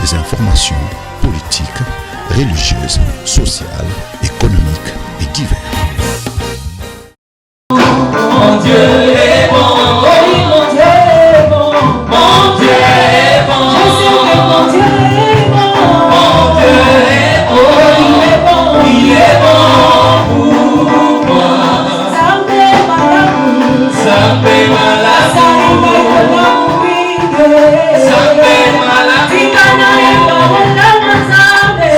des informations politiques, religieuses, sociales, économiques et diverses. Mon Dieu est bon, oui, mon Dieu est bon, mon Dieu est bon, je sais que mon Dieu est bon, mon Dieu est bon, oh, il est bon pour moi. Ça me fait mal à vous, ça me fait mal à vous, ça me fait mal à vous,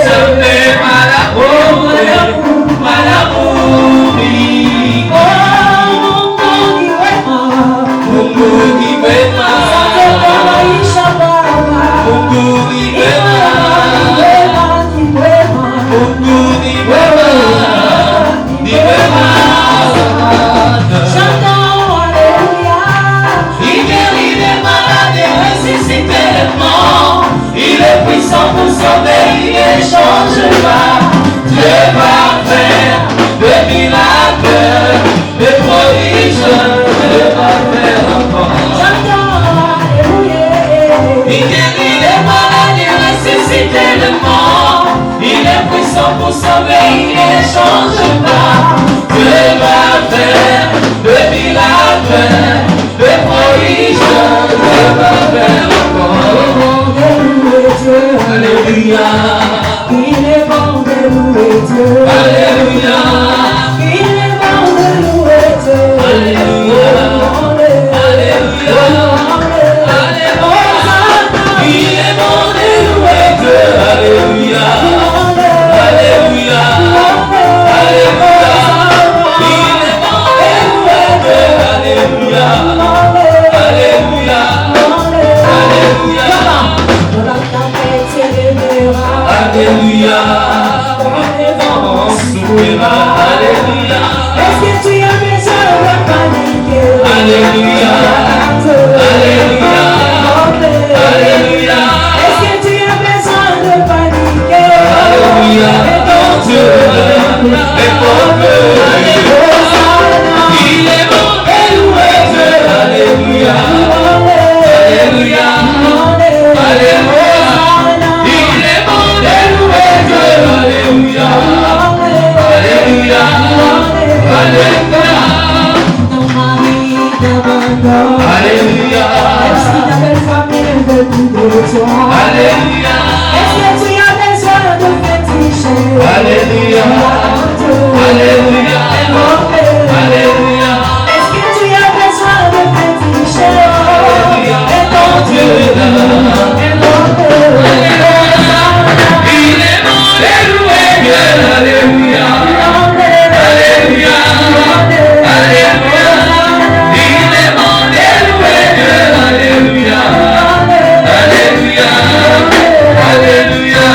ça me fait mal à vous, mal à vous, oui. Il est puissant pour sauver, il ne change pas. Dieu va faire des miracles, des prodiges, Dieu va faire encore. Il guérit les malades, il ressuscite les morts. Il est puissant pour sauver, il ne change pas. Dieu va faire des miracles, des prodiges, Dieu va faire encore. Alléluia, il est bon de louer Dieu. Alléluia, il est bon de louer Dieu. Alléluia, alléluia, alléluia, il est bon de louer Dieu. Alléluia, alléluia, alléluia, il est bon de louer Dieu. Alléluia, alléluia, alléluia. Alléluia, on s'ouvrira. Alléluia, est-ce que tu as besoin de paniquer? Alléluia, alléluia, alléluia, est-ce que tu as besoin de paniquer? Alléluia, ton Dieu est bon. Il est bon et loué Dieu. Alléluia, alléluia, alléluia. Alléluia, alléluia, alléluia. Ton mari t'abandonne. Alléluia. Est-ce que ta belle famille veut plus de toi? Alléluia. Est-ce que tu as besoin de féticher? Alléluia, alléluia, alléluia. Est-ce que tu as besoin de féticher? Alléluia. Et ton Dieu est là. Alléluia, alléluia, alléluia, il est bon de louer Dieu. Alléluia, alléluia, alléluia,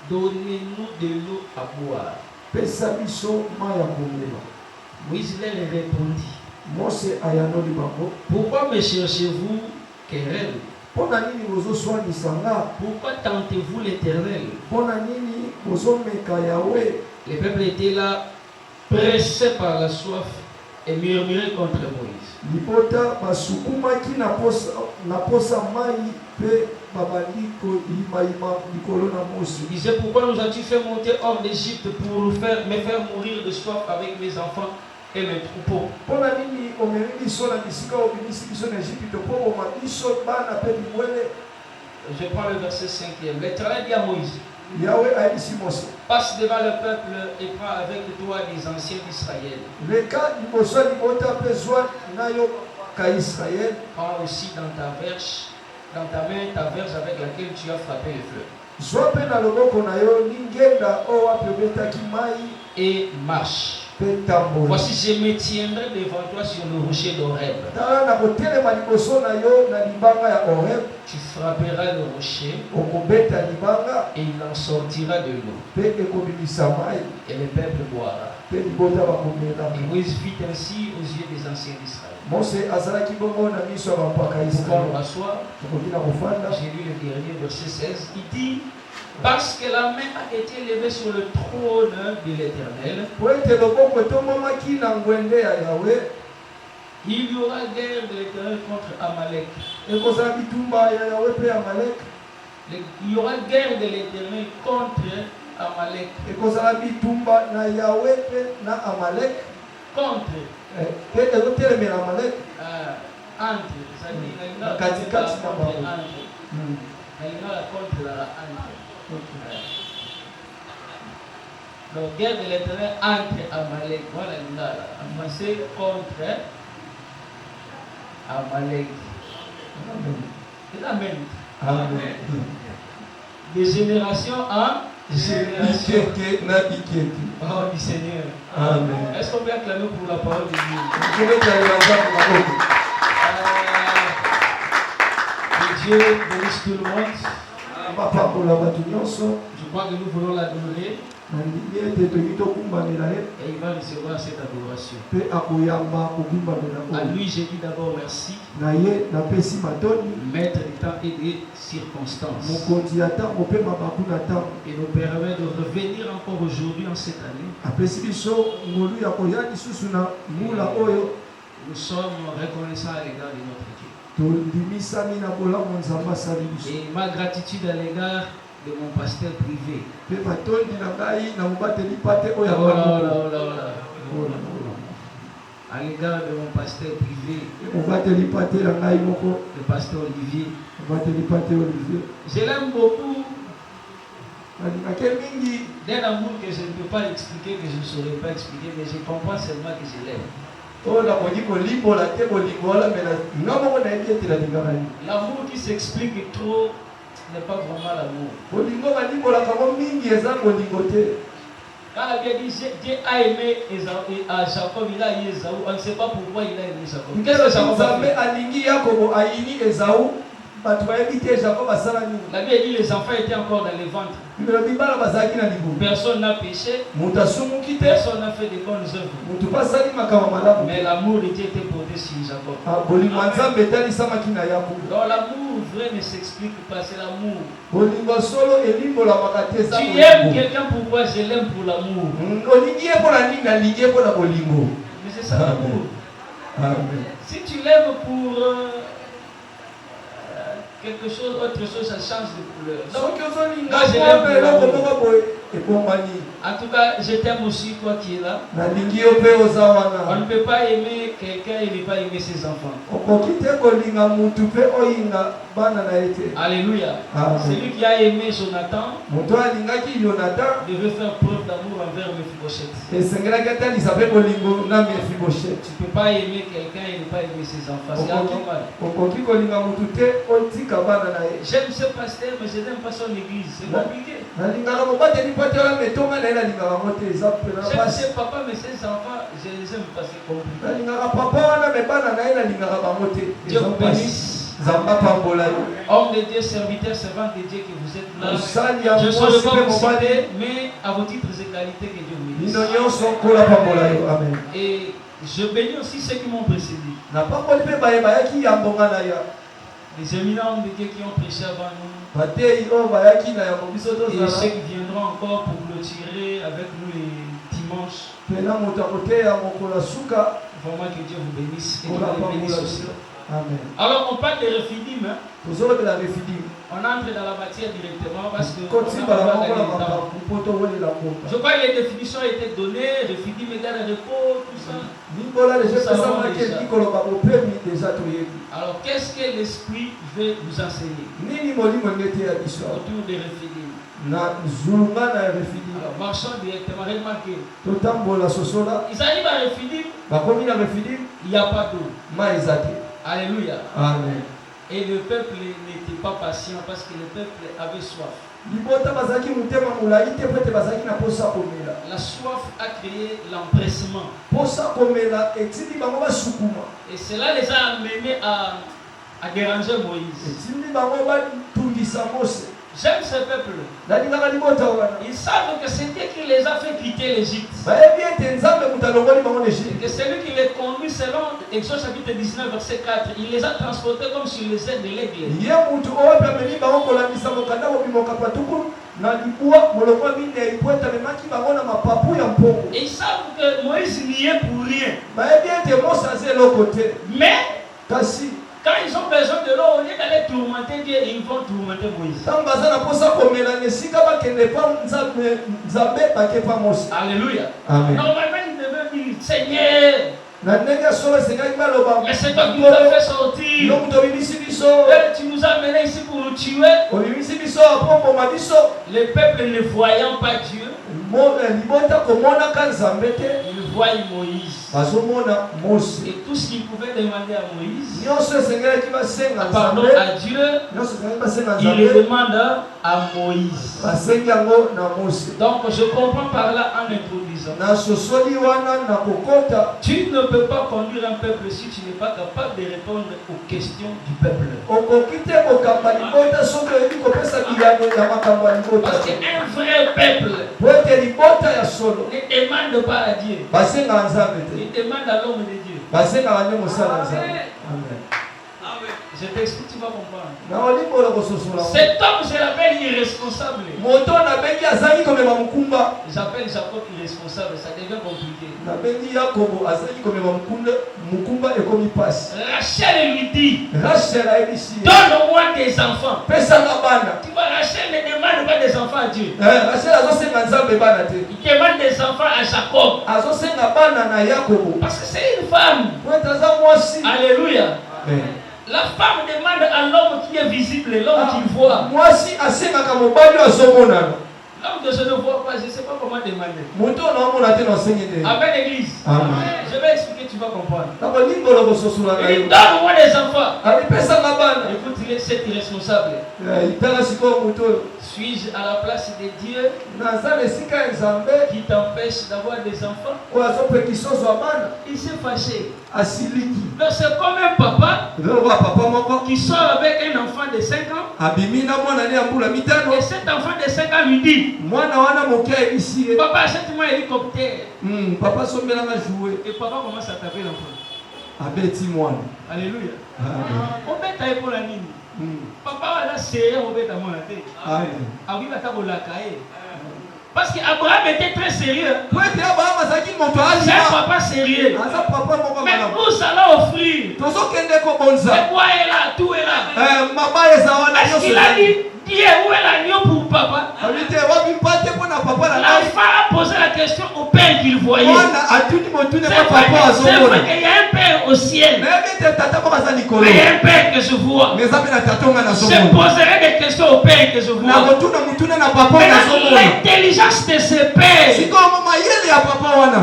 donnez-nous de l'eau à boire. Moïse leur répondit, pourquoi me cherchez-vous querelle? Pourquoi tentez-vous l'Éternel? Le peuple était là, pressé par la soif, et murmurait contre Moïse. Il disait, pourquoi nous as-tu fait monter hors d'Égypte pour me faire mourir de soif avec mes enfants et mes troupeaux? Je prends le verset 5e. L'Éternel dit à Moïse, passe devant le peuple et prends avec toi les anciens d'Israël. Prends aussi dans ta verge dans ta main ta verge avec laquelle tu as frappé le feu. Et marche. Voici, je me tiendrai devant toi sur le rocher d'Horeb. Tu frapperas le rocher et il en sortira de l'eau. Et le peuple boira. Et Moïse fit ainsi aux yeux des anciens d'Israël. Pourquoi on rassoit? J'ai lu le dernier verset 16. Il dit: parce que la main a été levée sur le trône de l'Éternel, il y aura guerre de l'Éternel contre Amalek. Il y aura guerre de l'Éternel contre Amalek. Contre. Donc, guerre de l'Éternel entre Amalek. Voilà l'Ingala. En français, contre Amalek. Amen. Amen. De génération en génération. Oh, du Seigneur. Amen. Est-ce qu'on peut acclamer pour la parole de Dieu? Que Dieu bénisse tout le monde. Je crois que nous voulons l'adorer. Et il va recevoir cette adoration. À lui, j'ai dit d'abord merci. Maître du temps et des circonstances. Et nous permet de revenir encore aujourd'hui en cette année. Nous sommes reconnaissants à l'égard de notre Dieu. Et ma gratitude à l'égard de mon pasteur privé. À l'égard de mon pasteur privé, le pasteur Olivier. Je l'aime beaucoup. D'un amour que je ne peux pas expliquer, que je ne saurais pas expliquer, mais je comprends seulement que je l'aime. L'amour qui s'explique trop n'est pas vraiment l'amour. Quand la Bible dit Dieu a aimé à Jacob, il a aimé Esaü, on ne sait pas pourquoi il a aimé Jacob. Qu'est-ce que Jacob a fait? La Bible dit les enfants étaient encore dans les ventres. Personne n'a péché. Personne n'a fait de bonnes œuvres. Mais l'amour de Dieu était posé sur Jacob. Donc l'amour vrai ne s'explique pas, c'est l'amour. Tu aimes quelqu'un, pourquoi je l'aime pour l'amour. Mais c'est ça l'amour. Si tu l'aimes pour quelque chose, autre chose, ça change de couleur. Donc, moi je l'aime pour l'amour. En tout cas, je t'aime aussi, toi qui es là. On ne peut pas aimer quelqu'un et ne pas aimer ses enfants. Alléluia. Celui qui a aimé Jonathan devait faire preuve d'amour envers Mephibosheth. Tu ne peux pas aimer quelqu'un et ne pas aimer ses enfants. C'est anormal. J'aime ce pasteur, mais je n'aime pas son église. C'est compliqué. J'aime ses papas, mais ses enfants, je les aime pas. C'est compliqué. Dieu vous bénisse. Homme de Dieu, serviteur, servant de Dieu que vous êtes là. Je ne saurais pas vous citer, mais à vos titres et qualités, que Dieu vous bénisse. Et je bénis aussi ceux qui m'ont précédé. Les éminents hommes de Dieu qui ont prêché avant nous. Et ceux qui viendront encore pour clôturer avec nous les dimanches. Vraiment que Dieu vous bénisse et que Dieu vous bénisse aussi. Amen. Alors on parle de Rephidim. On entre dans la matière directement parce que je crois que les définitions étaient données. Rephidim égale repos, tout ça. Alors qu'est-ce que l'esprit veut vous enseigner autour de Rephidim? Alors marchons directement, remarquez. Ils arrivent à Rephidim, il n'y a pas d'eau. Alléluia. Amen. Et le peuple n'était pas patient parce que le peuple avait soif. La soif a créé l'empressement. Et cela les a amenés à déranger Moïse. J'aime ce peuple. Ils savent que c'est Dieu qui les a fait quitter l'Égypte. Que c'est lui qui les conduit selon Exode chapitre 19 verset 4. Il les a transportés comme sur les ailes de l'aigle. Et ils savent que Moïse n'y est pour rien. Mais quand ils ont besoin de l'eau, au lieu d'aller tourmenter Dieu, ils vont tourmenter Moïse. Alléluia. Amen. Normalement, ils devaient dire, Seigneur, mais c'est toi qui nous as fait sortir. Tu nous as amenés ici pour nous tuer. Le peuple ne voyant pas Dieu, il voit Moïse. Et tout ce qu'il pouvait demander à Moïse, pardon à Dieu, il le demande à Moïse. Donc je comprends par là en introduisant. Tu ne peux pas conduire un peuple si tu n'es pas capable de répondre aux questions du peuple. Parce qu'un vrai peuple ne demande pas à Dieu. Il demande à l'homme de Dieu. Je t'explique, tu vas comprendre. Cet homme, je l'appelle irresponsable. J'appelle Jacob irresponsable, ça devient compliqué. Rachel lui dit, donne-moi des enfants. Tu vois, Rachel ne demande pas des enfants à Dieu. Il demande des enfants à Jacob. Parce que c'est une femme. Alléluia. La femme demande à l'homme qui est visible, l'homme qui voit. L'homme que je ne vois pas, je ne sais pas comment demander. Amen, l'église. Je vais expliquer, tu vas comprendre. Il dit, donne-moi des enfants. Écoute, c'est irresponsable. Suis-je à la place de Dieu qui t'empêche d'avoir des enfants? Il s'est fâché. Donc c'est comme un papa qui sort avec un enfant de 5 ans. Et cet enfant de 5 ans lui dit, papa, achète-moi un hélicoptère. Et papa commence à taper l'enfant. Alléluia. On met ta épaule à Nini. Papa va serrer au bête à mon athée. Parce qu'Abraham était très sérieux. C'est un papa sérieux. Mais vous allez offrir. Mais quoi est là? Tout est là. Est-ce qu'il a dit, Dieu, où est l'agneau pour papa? L'enfant a posé la question au père qu'il voyait. C'est vrai qu'il y a un père au ciel. Mais il y a un père que je vois. Je poserai des questions au père que je vois. Mais l'intelligence de ce père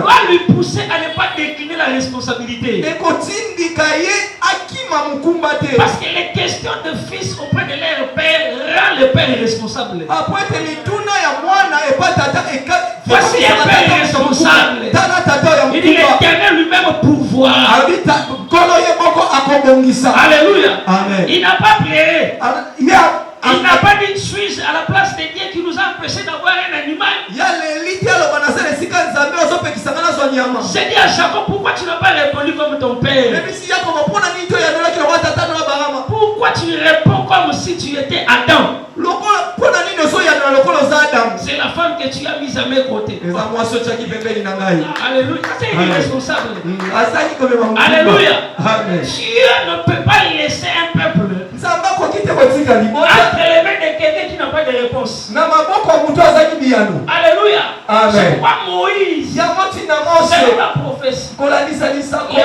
va lui pousser à ne pas décliner la responsabilité. Parce que les questions de fils auprès de leur père rendent le père responsable. Voici un père responsable. Il dit l'Éternel lui-même pouvoir. Alléluia. Il n'a pas pleuré. Il n'a pas dit suis-je à la place de Dieu qui nous a empêché d'avoir un animal. J'ai dit à Jacob, pourquoi tu n'as pas répondu comme ton père? Pourquoi tu réponds comme si tu étais Adam? C'est la femme que tu as mise à mes côtés. Alléluia. C'est irresponsable. Alléluia. Dieu ne peut pas laisser un peuple entre les mains de quelqu'un qui n'a pas de réponse. Alléluia. C'est pourquoi Moïse, selon la prophétie, le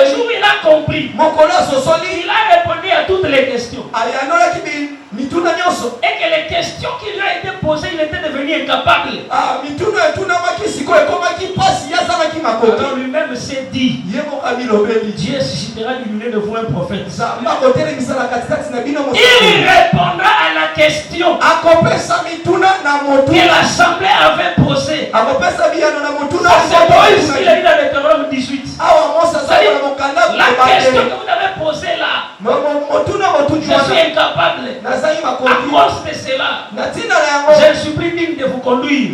jour où il a compris, il a répondu à toutes les questions. Et que les questions qui lui ont été posées, il était devenu incapable. Alors lui-même s'est dit, Dieu suscitera du milieu de vous un prophète. Il répondra à la question que l'assemblée avait posée. Ça, c'est Moïse qui l'a dit dans Deutéronome 18. La question que vous avez posée là, je suis incapable. À cause de cela, je suis plus digne de vous conduire.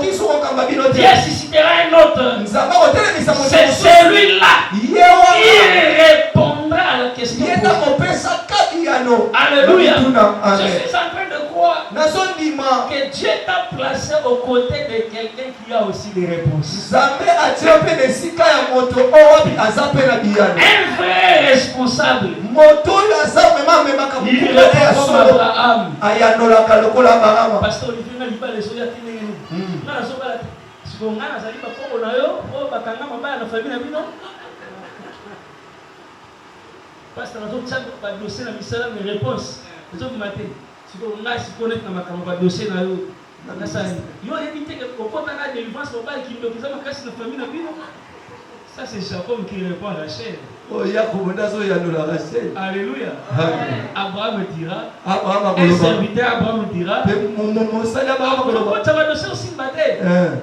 Dieu suscitera un autre. C'est celui-là. Il répondra à la question. Alléluia. Je suis en train de croire que Dieu t'a placé aux côtés de quelqu'un qui a aussi des réponses. Un vrai responsable. Il répond comme Abraham. Pasteur Olivier n'a pas les soldats qui pasteur a dossier na misala mes réponses. Je vous matin. Si vous n'avez pas connaître na dossier na yo. Yo éviter que au point de délivrance pour pas qui me faisait ma casse na famille na bino. Ça c'est Jacob qui répond à Rachel. Oh Jacob ndazo ya no la Rachel. Alléluia. Abraham dira. Un serviteur Abraham dira. Mon salaire Abraham ko ça va dossier aussi matin.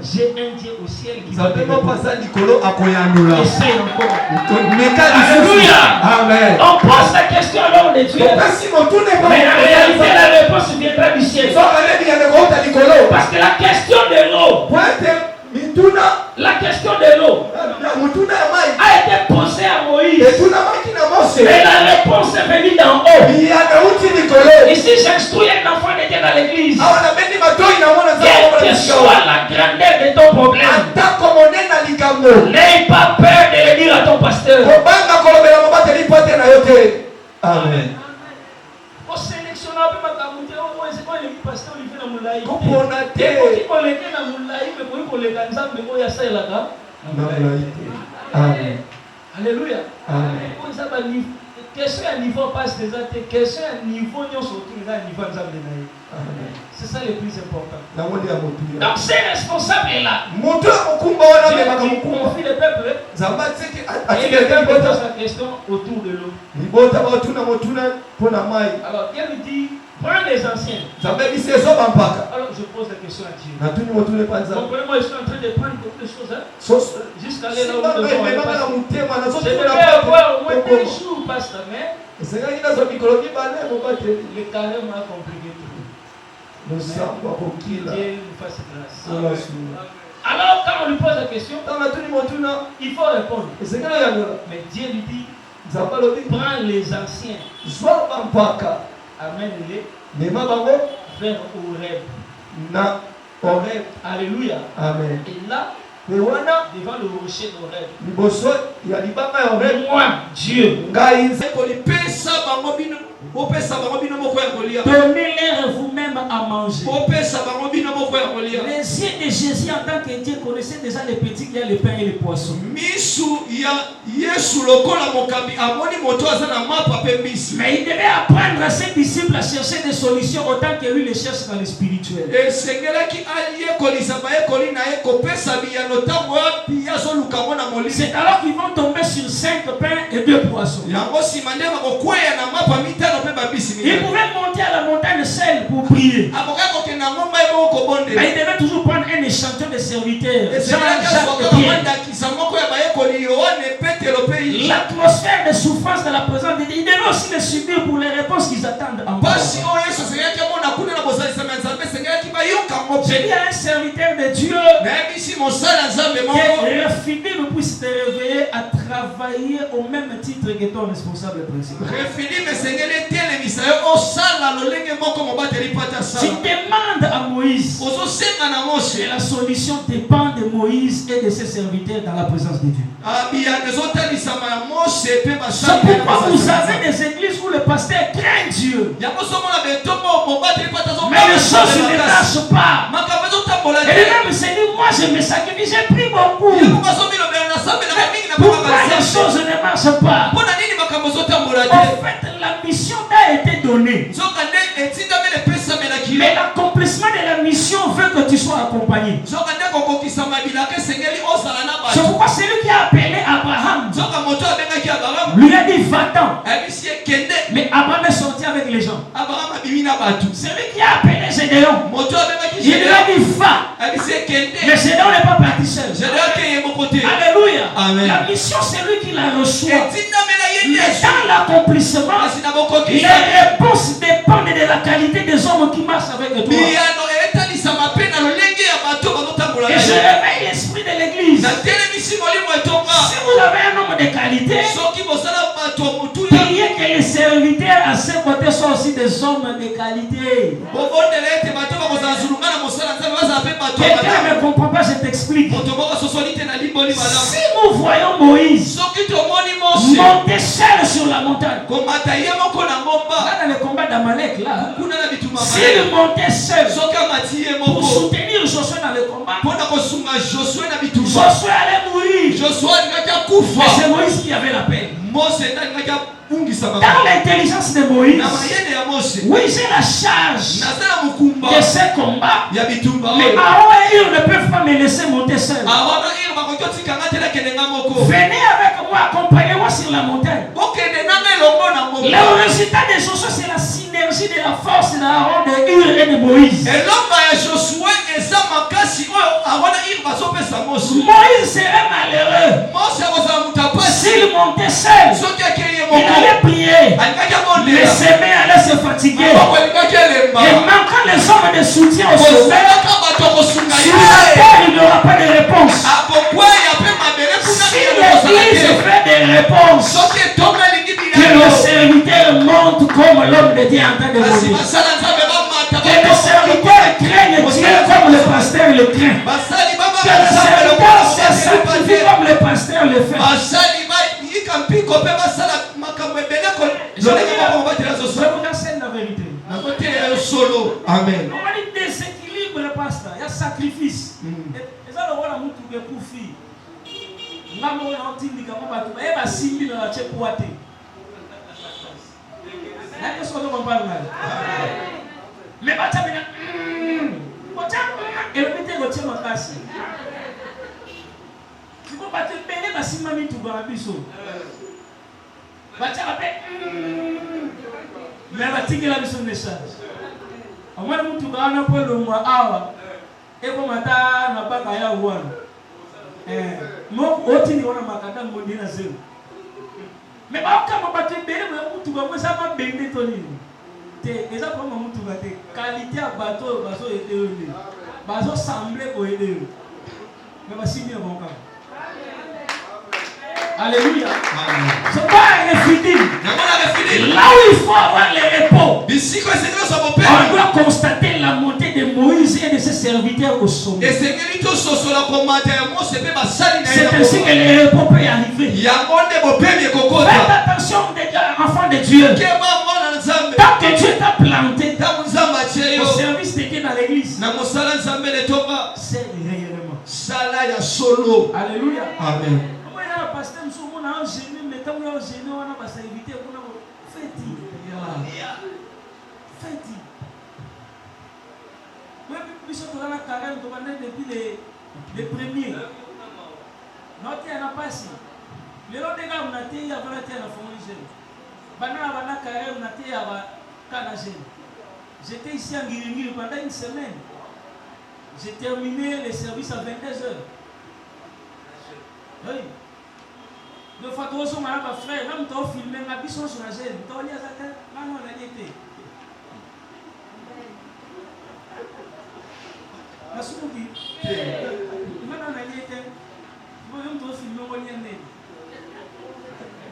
J'ai un Dieu au ciel qui va pas passer Nicolo akoyandola. Essaye encore. Alléluia. Amen. On pose la question à l'homme de Dieu. Mais en réalité la réponse viendra du ciel. Parce que la question de l'eau. La question de l'eau a été posée à Moïse. Mais la réponse est venue d'en haut. Ici, j'instruis un enfant de Dieu dans l'église. Quelle que soit la grandeur de ton problème, n'aie pas peur de le dire à ton pasteur. Amen. Alléluia. Question à niveau passe déjà, question à niveau nous sortir là niveau c'est ça le plus important. Donc ces responsables là. Dieu confie le peuple. Et le peuple pose la question autour de l'eau. Alors Dieu lui dit prends les anciens. Alors je pose la question à Dieu. Comprenez-moi, je suis en train de prendre beaucoup de choses. Jusqu'à aller là où nous devons aller. Je devais avoir au moins 2 jours, pasteur, mais le carême a compliqué tout. Dieu nous fasse grâce. Alors quand on lui pose la question, il faut répondre. Mais Dieu lui dit prends les anciens. Amène-les vers Horeb. Alléluia. Amen. Et là, devant le rocher d'Horeb, moi, Dieu, donnez-leur vous-même à manger. Les yeux de Jésus en tant que Dieu connaissaient déjà les petits qui a le pain et les poissons. Mais il devait apprendre à ses disciples à chercher des solutions autant que lui les cherche dans le spirituel. C'est alors qu'ils vont tomber sur 5 pains et 2 poissons. Ils pouvaient monter à la montagne seul pour prier. Mais ils devaient toujours prendre un échantillon de serviteurs. L'atmosphère de souffrance de la présence de Dieu, ils devaient aussi le subir pour les réponses qu'ils attendent en bas. J'ai dit à un serviteur de Dieu que Raphidim puisse te réveiller à travailler au même titre que ton responsable principal. Tu demandes à Moïse et la solution dépend de Moïse et de ses serviteurs dans la présence de Dieu. C'est pourquoi vous avez des églises où le pasteur craint Dieu. Mais les choses ne lâchent pas. Et même se dit, moi je me sacrifie, j'ai pris beaucoup. Pourquoi les choses ne marchent pas? En fait, la mission t'a été donnée. Mais l'accomplissement de la mission veut que tu sois accompagné. C'est pourquoi celui qui a appelé Abraham Mais Abraham est sorti avec les gens. Abraham abimi na batu. Celui qui a appelé Gédéon, Moto abemaki il lui a dit va. Abise kende. Mais Gédéon n'est pas parti seul. Gédéon ke mon côté. Alléluia. Amen. La mission, c'est lui qui la reçoit. Etinda mena yende. Mais dans l'accomplissement, Asina bokoki. les réponses dépendent de la qualité des hommes qui marchent avec toi. Biyano etali sama pe na lolenge ya bato bazotambola. Et je réveille l'esprit de l'église. Na telemisi molimo etonga. Si vous avez un homme de qualité, Soki bosala bato mutuya. priez que les serviteurs à ses côtés soient aussi des hommes de qualité. Bobondele ete bato bakozala zulunga na mosala nzambe bazala pe bato Quelqu'un ne comprend pas, je t'explique. moto moko sosolite na limboli malamu. Si nous voyons Moïse Soki tomoni Mose monter seul sur la montagne, komata ye moko na ngomba là dans le combat d'Amalek, là, kuna na bituma s'il montait seul soki amati ye pour moko soutenir Josué dans le combat, mpona kosunga Josué na bituma Josué allait mourir. Josué alingaki Mais akufa c'est Moïse qui avait la paix. Mose alingaki abungisa Dans bango l'intelligence de Moïse, na mayele ya Mose oui, j'ai la charge nazala mokumba de ces combats. ya bitumba Mais oyo Aaron et Hur ne peuvent pas me laisser monter seul. awana iro bakoki otikanga te nakendenga moko Venez avec moi, accompagnez-moi sur la montagne. bokende nanga elongo na ngomba Le résultat des choses, c'est la synergie de la force d'Aaron, de Hur et de Moïse. elonga ya Josué eza makasi oyo awana iro bazopesa Mose Moïse serait malheureux Mose akozala moto apasi s'il montait seul. soki akei ye Il moko allait prier. alingaki Les abondela semelles allaient se fatiguer. maboko alingaki elemba Et manquant les hommes de soutien au sommet, kozalaka bato kosunga sur la ye terre, il n'y aura pas de réponse. akokweya mpe mabele kuna Si kozala l'église te fait des réponses, soki etonga elingi que le bilano serviteur monte comme l'homme de Dieu en train de kasi mourir. basala nzambe bamata Que le serviteur craigne Dieu comme le pasteur le craint. basali Que babaka le nzambe serviteur se lokola sanctifie comme le pasteur le fait. basali bayika mpiko mpe basala makambo ebele lolenge moko mobatela Je zoso vous enseigne la vérité. nakotelela yo solo amen On va dire déséquilibre, pasteur. Il y a sacrifice. Et ça, le voilà, mon tout pour fille. Ngamo na otindika mo batu ba eba simbi na che poate. Est-ce que vous comprenez? Mais bata bina bata et le mete go tshema kasi. Tu peux pas te bene ba simba mi tu ba biso. Bata ba pe mais ba tingela biso message. Amwana mtu kaana polo mwa awa eko mata na baka ya uwana. Mo otini wana makata ngondi na zero. Mais ba kama ba te bene ba mtu ba mwesa ma bende to nini. Te eza kwa mtu ba te qualité ya bateau bazo ete ole. Bazo sembler ko ede. Mais ba simi ya bonka. Alléluia. C'est pas infini. Là où il faut avoir les repos, on doit constater la montée de Moïse et de ses serviteurs au sommet. C'est ainsi que les repos peuvent arriver. Faites attention, enfants de Dieu. Tant que Dieu t'a planté au service de Dieu dans l'église, c'est réellement. Alléluia. Amen. Pasteur, nous sommes en génie, mais quand nous sommes gênés, on a pas s'inviter pour nous faire. Faites-y. Moi, nous sommes dans la carême, nous sommes depuis les premiers. Notre terre n'a pas si. Les autres gars, on a été avant la terre, on a fait un Banana, on a carême, on a été avant Canagène. J'étais ici en Guiringui pendant une semaine. J'ai terminé les services à 22h. Oui. Deux fois, tu as un frère, même tu as filmé, tu as vu son changer, tu as dit à ça, non, on a été. Je suis dit, non, on a été. Tu as filmé, on a été.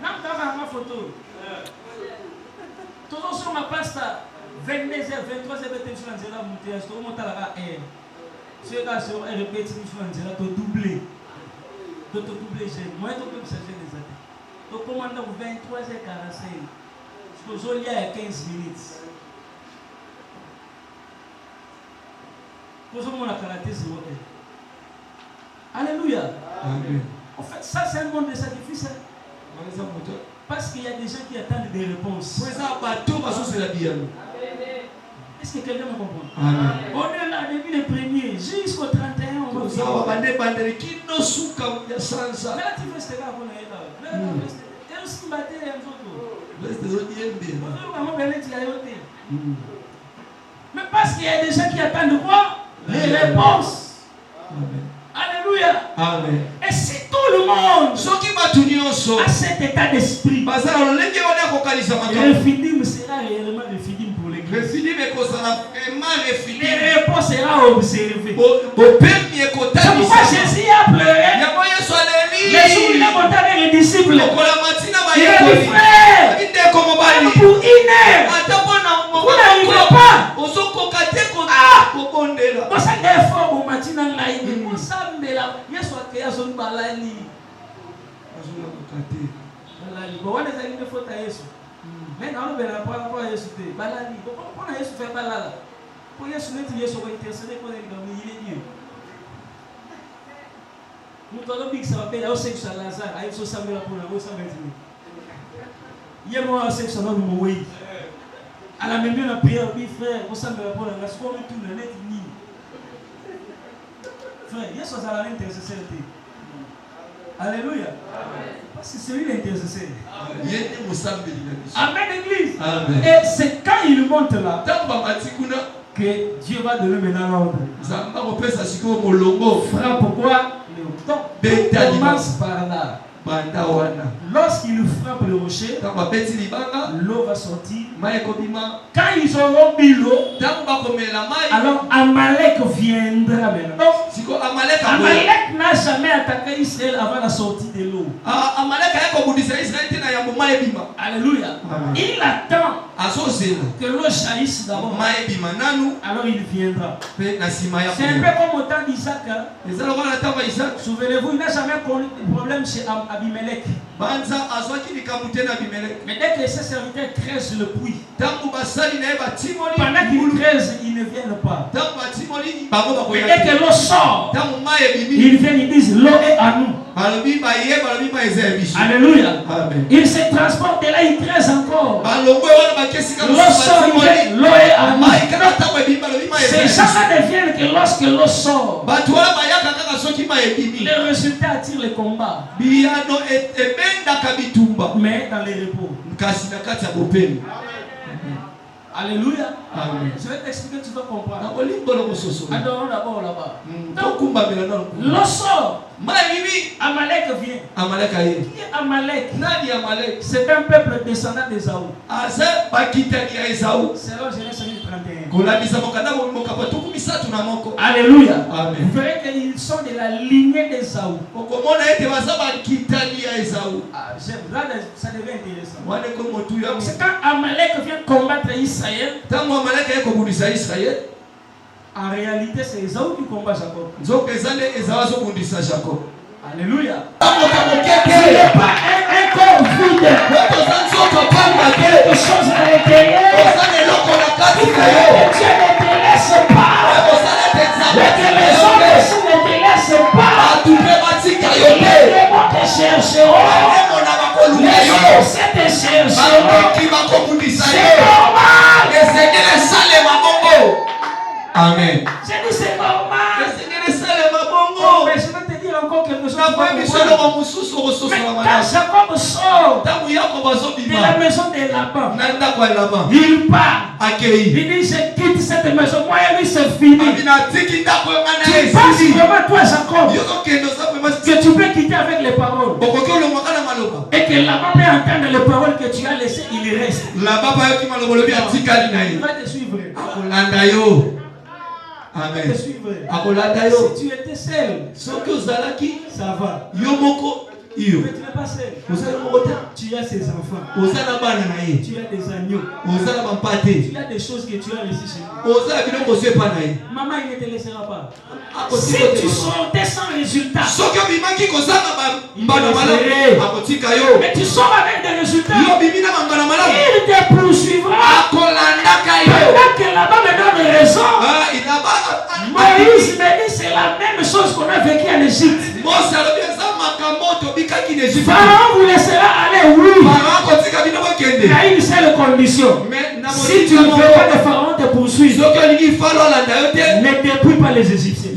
Même tu as ma photo. Tu as sur ma pasta, 22h, 23h, tu as monté, tu as monté à la haine. Tu as répété, tu as doublé. Tu as doublé, moi, tu peux me changer les années. Tu commandes 23h45. Je peux lire à 15 minutes. Tu peux me karaté sur votre. Alléluia. Amen. En fait, ça, c'est un monde de sacrifice. Parce qu'il y a des gens qui attendent des réponses. Est-ce que quelqu'un me comprend? Amen. On est là depuis le premier jusqu'au 31. On va faire. Mais là, tu fais ce gars pour nous. Et aussi, battre les autres. Mais parce qu'il y a des gens qui attendent quoi? Les réponses. Alléluia. Amen. Et si tout le monde Ce qui m'a tout dit en soi. a cet état d'esprit, le refidim sera réellement refidim pour l'église. Les réponses seront observées. C'est pourquoi Jésus a pleuré. Les jours où il a monté avec les disciples, il a dit frère, pour une heure, vous n'arrivez pas. Vous savez, effort au matin, vous savez, il y a soit qu'il y a son balani. Bon, on est allé de faute à Yesu. Maintenant, on va pas à Yesu. Balani. Pourquoi on a Yesu fait balala? Pour Yesu, nous Yesu va intercéder pour les gens. Il est Dieu. Nous avons dit que ça va payer au sexe à Lazare. À Yesu, ça me l'a pour la voix, ça va être. Il y a moi au sexe à l'homme, oui. À la même la prière, oui, frère, vous savez, pour la race, comme tout le net, ni. Frère, il y a ce à l'intercession. Alléluia. Parce que c'est lui l'intercesseur. Amen, l'église. Et c'est quand il monte là que Dieu va donner maintenant l'ordre. Frère, pourquoi? Donc, il commence par là. Lorsqu'il frappe le rocher, l'eau va sortir. Quand ils auront mis l'eau, alors Amalek viendra maintenant. Amalek n'a jamais attaqué Israël avant la sortie de l'eau. Alléluia. Il attend que l'eau jaillisse d'abord. Alors il viendra. C'est un peu comme au temps d'Isaac. Souvenez-vous, il n'a jamais connu de problème chez Abimelech. Mais dès que ses serviteurs creusent le puits, pendant qu'ils creusent, ils ne viennent pas. Et dès que l'eau sort, ils viennent, ils disent l'eau est à nous. Alléluia. Ils se transportent et là ils creusent encore. L'eau sort, l'eau est à nous. Ces gens-là deviennent que lorsque l'eau sort, les résultats attirent le combat. Mais dans les repos. Alléluia. Je vais t'expliquer, tu vas comprendre. Adorons d'abord là-bas. Donc, l'eau sort. Amalek vient. Qui est Amalek? C'est un peuple descendant d'Ésaü. Selon Genèse 31. Alléluia. Vous verrez qu'ils sont de la lignée d'Ésaü. Là, ça devient intéressant. C'est quand Amalek vient combattre Israël. En réalité, c'est Ésaü qui combat Jacob. Alléluia. Ce n'est pas un corps vide. Quelque chose à l'intérieur. Dieu ne te laisse pas. Que les hommes ici ne te laissent pas. Les démons te chercheront. Les sorciers te chercheront. C'est normal. Amen. J'ai dit c'est normal. Mais je vais te dire encore quelque chose. Mais quand Jacob sort de la maison de Laban, il part. Il dit je quitte cette maison. Moi et lui c'est fini. Tu penses vraiment toi Jacob que tu peux quitter avec les paroles et que Laban peut entendre les paroles que tu as laissées, il reste. Il va te suivre. Amen. Si tu étais seul, ça va. Mais tu n'es pas seul. Tu as ses enfants. Tu as des agneaux. Tu as des choses que tu as laissées chez lui. Maman, il ne te laissera pas. Si tu sortais sans résultat, mais tu sors avec des résultats, il te poursuivra. Pendant que là-bas me donne raison, Moïse me dit c'est la même chose qu'on a vécu en Égypte. Pharaon vous laissera aller, oui. Il y a une seule condition. Si tu ne veux pas que Pharaon te poursuive, ne dépouille pas les Égyptiens.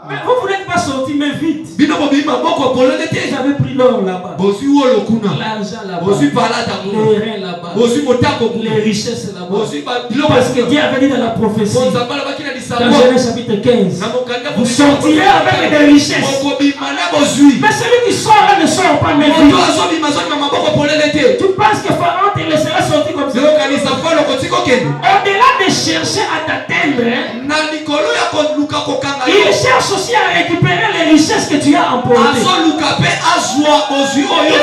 Mais vous ne voulez pas sortir, mais vite. Bino bobi maboko polele te. Ils avaient pris l'or là-bas. Bosi wolo kuna. L'argent là-bas. Bosi palata kuna. Les reins là-bas. Bosi motako kuna. Les richesses là-bas. Bosi ba Parce que Dieu avait dit dans la prophétie. Dans Genèse chapitre 15. Vous sortirez avec des richesses. Mais celui qui sort là ne sort pas même. Tu penses que Pharaon te laissera sortir comme ça? Au-delà de chercher à t'atteindre, il cherche aussi à récupérer les richesses que tu as emportées.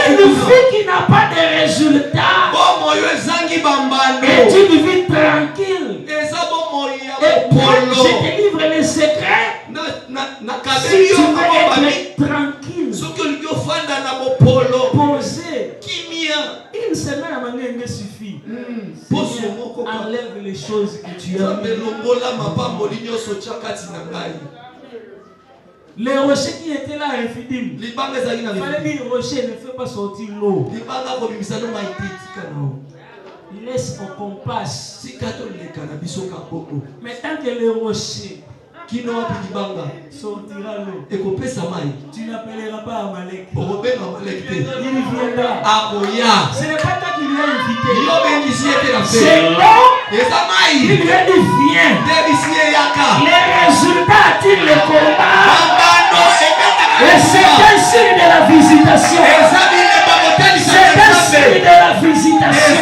Une vie qui n'a pas de résultats est une vie tranquille. Et je te livre les secrets. Si tu veux être tranquille, posé, une semaine à manière suffit. Enlève les choses que tu as. Les rochers qui étaient là, Rephidim, il fallait dire rocher ne fait pas sortir l'eau. Laisse au compas. Mais tant que le rocher sortira l'eau, tu n'appelleras pas Amalek. Il viendra. Ce n'est pas toi qui l'as invité. C'est l'eau. Il lui a dit viens. Les résultats attirent le combat. Et c'est un signe de la visitation. C'est un signe de la visitation.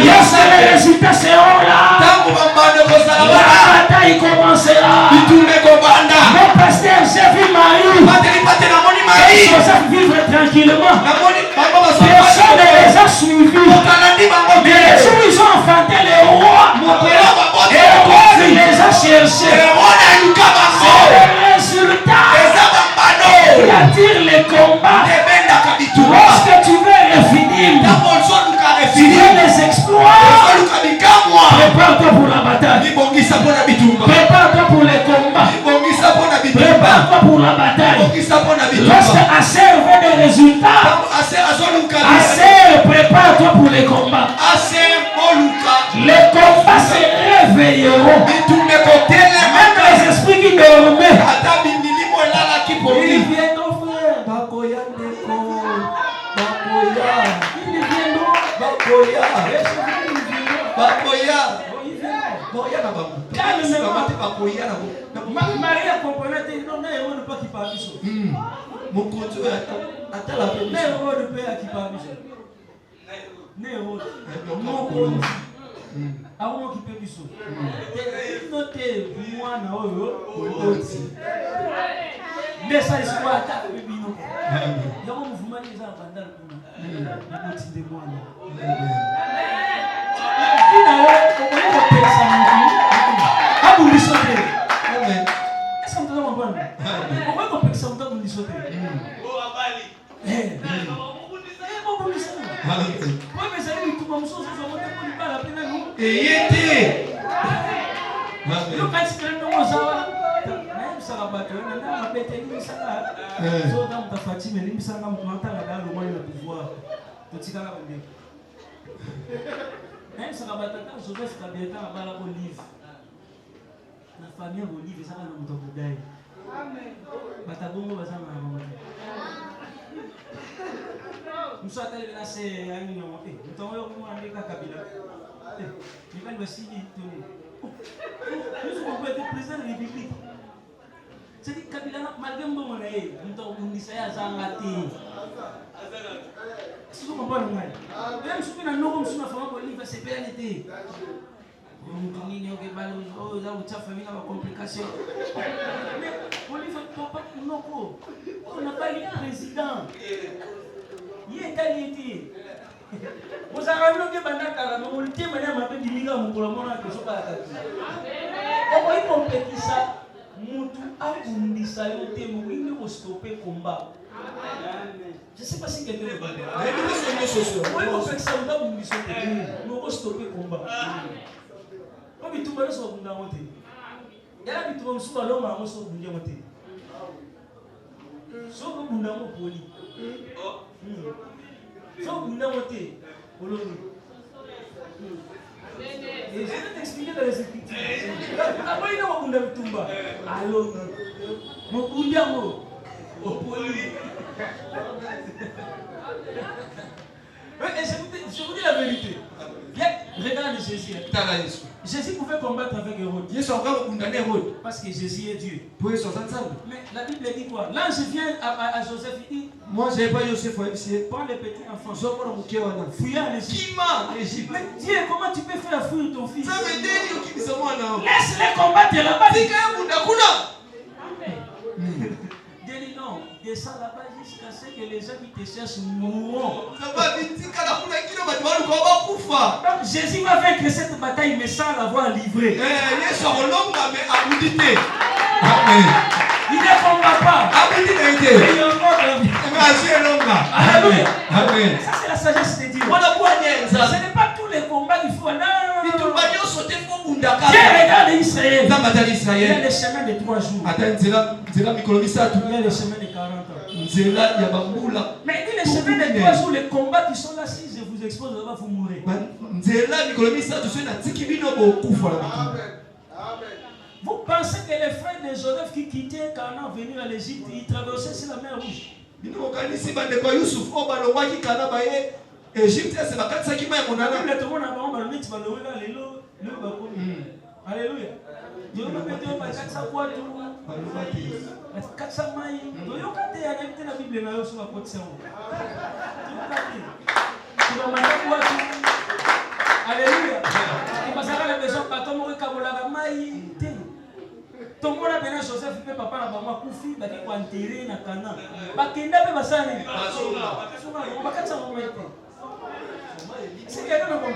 Lorsque les résultats seront là, la bataille commencera. Mon pasteur, j'ai vu Marie. Et Joseph vivre tranquillement. Personne ne les a suivis. Mais les jours où ils ont enfanté les rois, et le roi les a cherchés. C'est le résultat qui attire les combats. Lorsque tu veux Rephidim, tu veux les exploits, prépare-toi pour la bataille. Prépare-toi pour les combats. Prépare-toi pour la bataille. Lorsque Asser veut des résultats, Asser, prépare-toi pour les combats. Les combats se réveilleront. Même les esprits qui dormaient, ils viendront frère. Marie a compris que non, on ne peut pas parler sur. Mon compte attends la paix. Mais on ne peut pas qui parle sur. Néo, mon compte. Avant qui peut sur. Notez moi na oyo. Mais ça c'est quoi attaque le bino. Il y a un mouvement qui est en bandal pour nous. Petit de moi. Est-ce que vous avez compris? Pourquoi on peut que ça vous donne une sauter? Pourquoi mes amis tout comme ça, ça va pas pas la peine à nous? Et était. Le petit que nous avons, même ça va battre. Maintenant, on va péter une ça. So dans ta fatigue, mais ça n'a pas dans le moins le pouvoir. Petit gars là. Même ça va battre quand je vais se caber dans la olive. La famille olive ça va nous tomber. Amen. Batabongo va ça maman. Nous sommes allés là c'est un union. Nous t'envoyons nous avec la Kabila. Il va nous aussi tourner. Nous sommes être président de la République. C'est dit Kabila malgré mon nom nous t'envoyons ça à Zangati. Si vous comprenez même si nous avons une famille olive c'est pérenité. On dit que oh là où tu as fait une complication. Mais on ne fait pas non on n'a pas eu de président. Il est qualité. Vous avez vu que Banaka la mobilité madame a fait du milieu pour le moment que je pas la carte. Pourquoi il compétit ça? Mutu a kundi ça yo te mo il faut stopper combat. Je sais pas si quelqu'un est battu. Oui, on fait ça on doit kundi ça. Nous faut stopper combat. Comme tout le monde soit kundi monter. Il y a des tout sur l'homme à soit kundi monter. So kundi mo poli. So kundi monter. Oloni. Et je vais t'expliquer dans les écritures. Après, il y a un kundi tumba. Allons. Mon kundi mo. Je vous dis la vérité. Regarde Jésus. Jésus pouvait combattre avec Hérode. Parce que Jésus est Dieu. Mais la Bible dit quoi? L'ange vient à Joseph et dit, moi je n'avais pas Joseph au MCA. prends les petits enfants. Fuyant en Égypte. Mais Dieu, comment tu peux faire fuir ton fils? Laisse-les combattre là-bas. Dieu dit non, descends là-bas jusqu'à ce que les gens qui te cherchent mourront. Donc Jésus va vaincre cette bataille mais sans l'avoir livrée. Il ne combat pas. Alléluia. Ça c'est la sagesse de Dieu. Ce n'est pas tous les combats qu'il faut. Dieu regarde Israël. Il y a le chemin de 3 jours. Il y a le chemin de 40 ans. Mais il dit le chemin de 3 jours, les combats qui sont là, si je vous expose, là-bas, vous mourrez. Vous pensez que les frères de Joseph qui quittaient Canaan venus à l'Égypte, ils traversaient sur la mer Rouge? Alléluia. Dieu m'a fait un bagage à quoi tout. Alléluia. Tomona bena Joseph pe papa na bama kufi baki kwa enterrer na Canaan. Bakenda pe basani. Bakatsa momete. C'est quelqu'un de bon.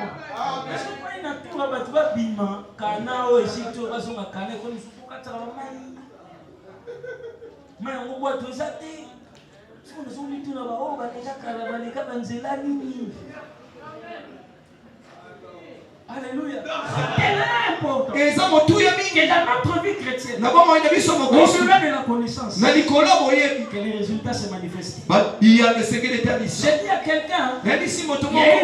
C'est pas une tour ba tuba bima Canaan o Égypte bazonga Canaan ko nsuku katsa mai. Mais on voit tout ça té. Si on nous dit tout là ba o ba déjà kala ba banzela nini. Alléluia. C'est important. Et dans notre vie chrétienne, au-delà de la connaissance, que les résultats se manifestent. Je dis à quelqu'un, il y a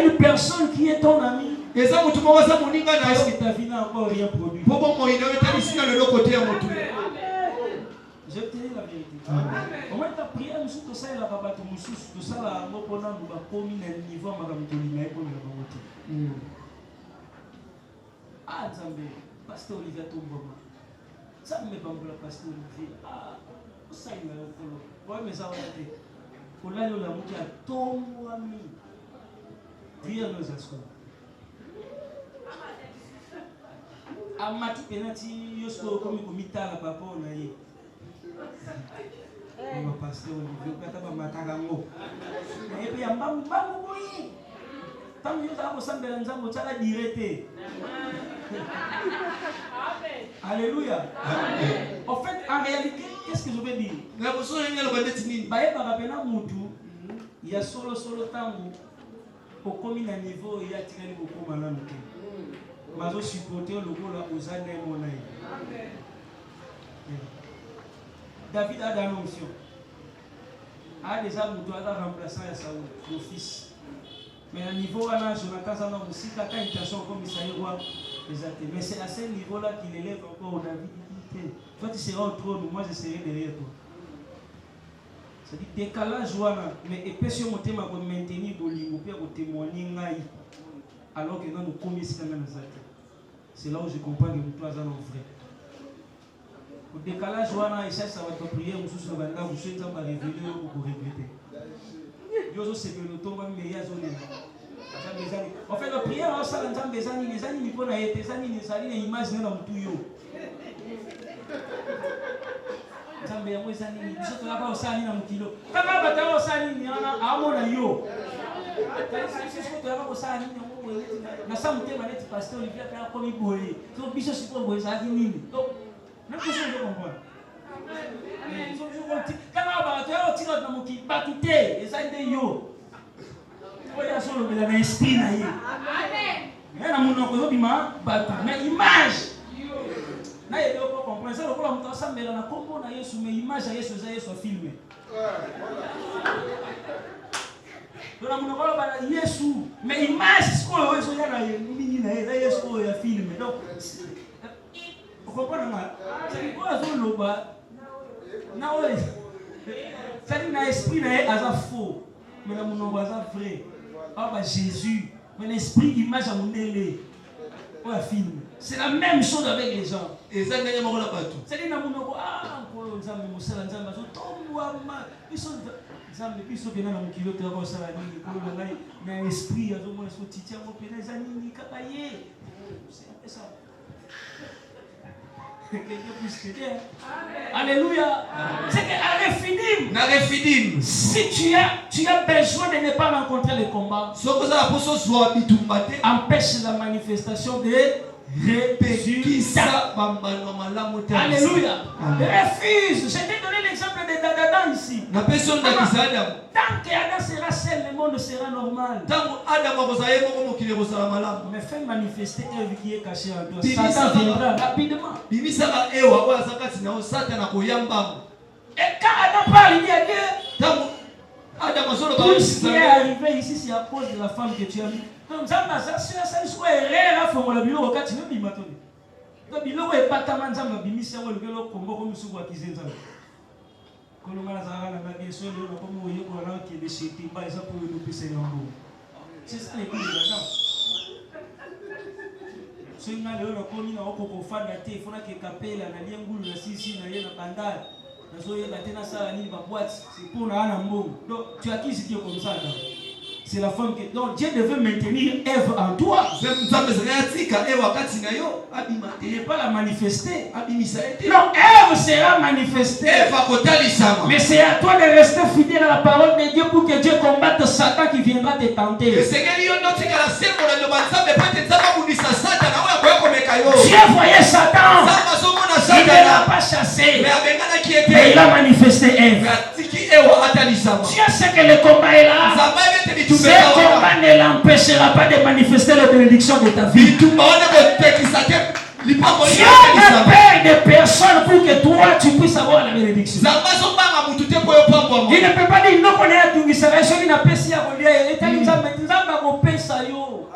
une personne qui est ton ami. Parce que ta vie n'a encore rien produit. Je te dis la vérité. Au moins, ta prière, nous sommes tous là, nous sommes tous là, nous sommes ah, Zambé, Pasteur Olivier Tomboma. Ça me bamboula, Pasteur Olivier. Ah, ça y est, ouais, mais ça va être. Pour là, il y a un Tombami. Prière nos escouades. A Mati Penati, Yosko, comme il comita la papa, on a eu. Pasteur Olivier, Kataba Matagango. Et puis, un bambou, oui. Tant que vous avez alléluia. En fait, en réalité, qu'est-ce que je veux dire? Il y a solo temps pour commun à niveau, il y a tiré beaucoup malin. Mais je supporter le rôle aux années monnaie. David a d'annonction. A déjà remplaçant à Saoul, le fils. Mais à niveau là, Jonathan ça n'a aussi pas intention comme Isaïe roi exacté. Mais c'est à ce niveau-là qu'il élève encore David. Toi tu seras au trône, moi je serai derrière toi. C'est-à-dire décalage voilà, mais épée sur mon thème pour maintenir Bolingo pour témoigner ngai. Alors que nous commis ce qu'on a. C'est là où je comprends que nous trois allons vrai. Au décalage voilà, et ça va te prier, nous sommes là, vous souhaitez ça va révéler ou vous regretter. Yozo c'est que le tombe mais il y a zone. En fait la prière on s'en entend les années ni pour na été années ni ça ni image na mutu yo. Zambe ya mwezi ni biso là ba osani na mukilo. Kama bata osani ni ana amona yo. Sisi ko to osani ni ngo na sa mutema net pasteur Olivier ka ko mi boye. So biso si ko boye ça nini. Donc na ko so comprendre. Quand on va faire un tir dans mon qui bat tout et ça dit yo. Il y a solo de l'esprit na yé. Amen. Mais na mon ko bima battu mais image. Na yé ko comprendre ça le ko la muto sambela na kombo na Yesu mais image ya Yesu za Yesu filmé. Dona mon ko ba Yesu mais image ko Yesu ya na nini na Yesu ko ya filmé. Donc vous comprenez moi? C'est quoi zo loba? Na ouais. C'est-à-dire que l'esprit est faux. Mais dans mon nom, c'est vrai. Jésus. Mais l'esprit, image à mon élé. C'est la même chose avec les gens. C'est-à-dire que mon nom, alléluia. C'est qu'à Refidim, si tu as besoin de ne pas rencontrer le combat, empêche la manifestation de résultats. Alléluia. Refuse. Je t'ai donné l'exemple de Adam ici. Tant qu'Adam sera seul, le monde sera normal. Mais fais manifester Ève qui est cachée en toi. Satan viendra rapidement. Et quand Adam parle, il dit à Dieu, tout ce qui est arrivé ici, c'est à cause de la femme que tu as mis. Donc, ça soit erreur, il faut que le quand tu veux m'y mettre. Donc, il faut que Batman Zamba bimisi awo le Congo comme sous quoi qu'ils aient. Quand on a la bien sûr, le comme on y a qui est déchété, par exemple, pour le PC Lambo. C'est ça les coups de la jambe. Ce qui est le commis au Coco Fan, il faut que capé la liengou, la sisi, la bandale. C'est pour la Nambo. Donc, tu as qui c'est comme ça là? C'est la femme que. Donc, Dieu devait maintenir Ève en toi. Il n'est pas la manifester. Non, Ève sera manifestée. Mais c'est à toi de rester fidèle à la parole de Dieu pour que Dieu combatte Satan qui viendra te tenter. Dieu voyait Satan. Il ne l'a pas chassé. Mais il a manifesté Ève. Dieu sait que le combat est là. Ce combat ne l'empêchera pas de manifester la bénédiction de ta vie. Dieu n'a peur de personne pour que toi tu puisses avoir la bénédiction. Il ne peut pas dire non qu'on est à tout ça. Il n'a pas si à relier. Il t'a dit ça mais il n'a pas repé ça yo.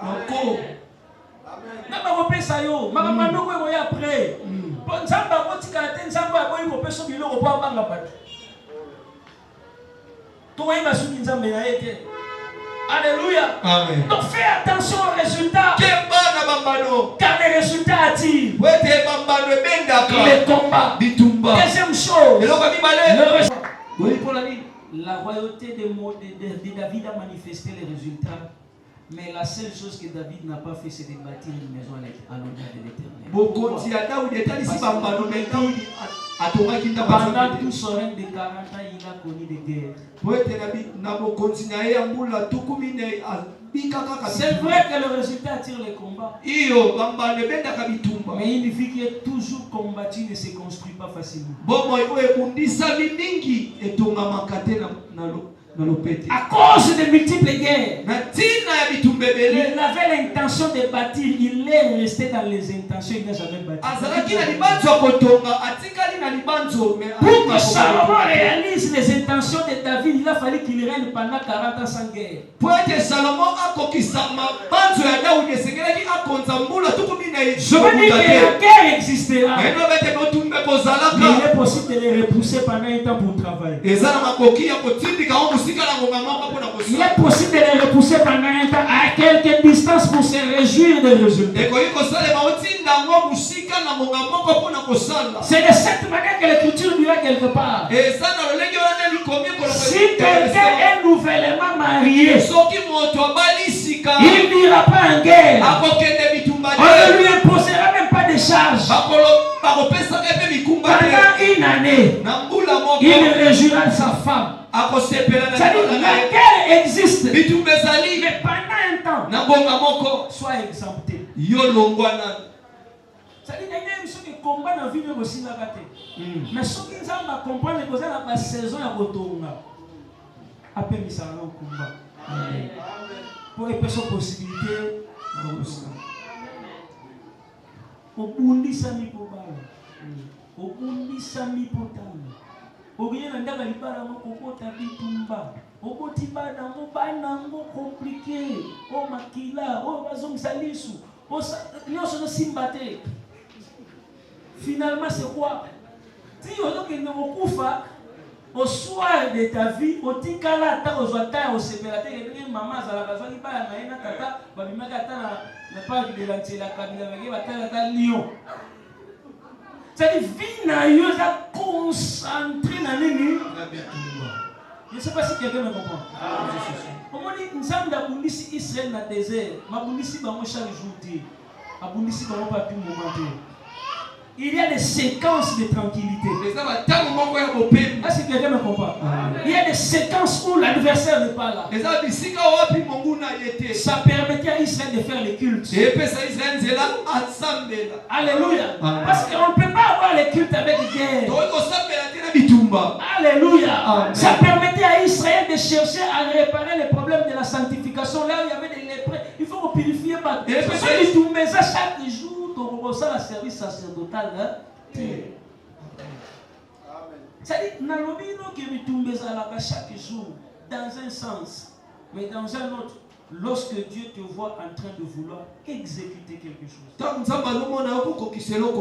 N'a pas repé ça yo. Ma maman nous voit après. Bon Zamba botika ten Zamba boy repé so bilo repa banga pat. Toi il va soutenir Zamba na été. Alléluia. Amen. Donc fais attention aux résultats. Car les résultats attirent. Les combats. Deuxième chose. La royauté de David a manifesté les résultats. Mais la seule chose que David n'a pas fait, c'est de bâtir une maison à l'honneur de l'Éternel. Pendant tout son règne de 40 ans, il a connu des guerres. C'est vrai que le résultat attire les combats. Mais une vie qui est toujours combattue ne se construit pas facilement. À cause de multiples guerres, il avait l'intention de bâtir, il est resté dans les intentions, il n'a jamais bâti. Pour que Salomon réalise les intentions de David, il a fallu qu'il règne pendant 40 ans sans guerre. Je veux dire que la guerre existera, mais il est possible de les repousser pendant un temps pour travailler. Il est possible de les repousser pendant un temps à quelque distance pour se réjouir des résultats. C'est de cette manière que l'écriture dira quelque part. Si quelqu'un est nouvellement marié, il n'ira pas en guerre. On ne lui imposera même pas de charges. Pendant une année, il réjouira sa femme. C'est-à-dire la guerre existe, mais pendant un temps, sois exempté. C'est-à-dire que ceux qui combattent dans la vie de aussi la gâté. Mais ceux qui ont compris que c'est la saison à Botonga. Après, ils sont au combat. Pour les personnes possibilités, au Bundi Sami Pobala, au Bundi Sami Potami. Ogiye na ndaka libala moko kota bitumba okoti bana mobana ngo compliqué o makila o bazongisa lisu o nyonso no simba te. Finalement c'est quoi? Si on a que nous kufa au soir de ta vie, au tikala ta ozwata au sepelate que maman za la raison qui ba na ina tata ba bimaka ta na pas de la tela kabila veke ba ta lion. C'est vie na yo za concentré na nini na bitumba. Je ne sais pas si quelqu'un me comprend. Comment dit nzambe abundisi Israël na désert, mabundisi bango chaque jour te. Abundisi bango pas tout moment te. Il y a des séquences de tranquillité. Est-ce que quelqu'un me comprend? Il y a des séquences où l'adversaire n'est pas là. Ça permettait à Israël de faire les cultes. Alléluia. Parce qu'on ne peut pas avoir les cultes avec guerre. Alléluia. Ça permettait à Israël de chercher à réparer les problèmes de la sanctification. Là où il y avait des lépreux, il faut purifier par Dieu. Chaque jour. Ça la service sacerdotal c'est-à-dire nalobino que mitumbeza la chaque jour dans un sens mais dans un autre lorsque Dieu te voit en train de vouloir exécuter quelque chose.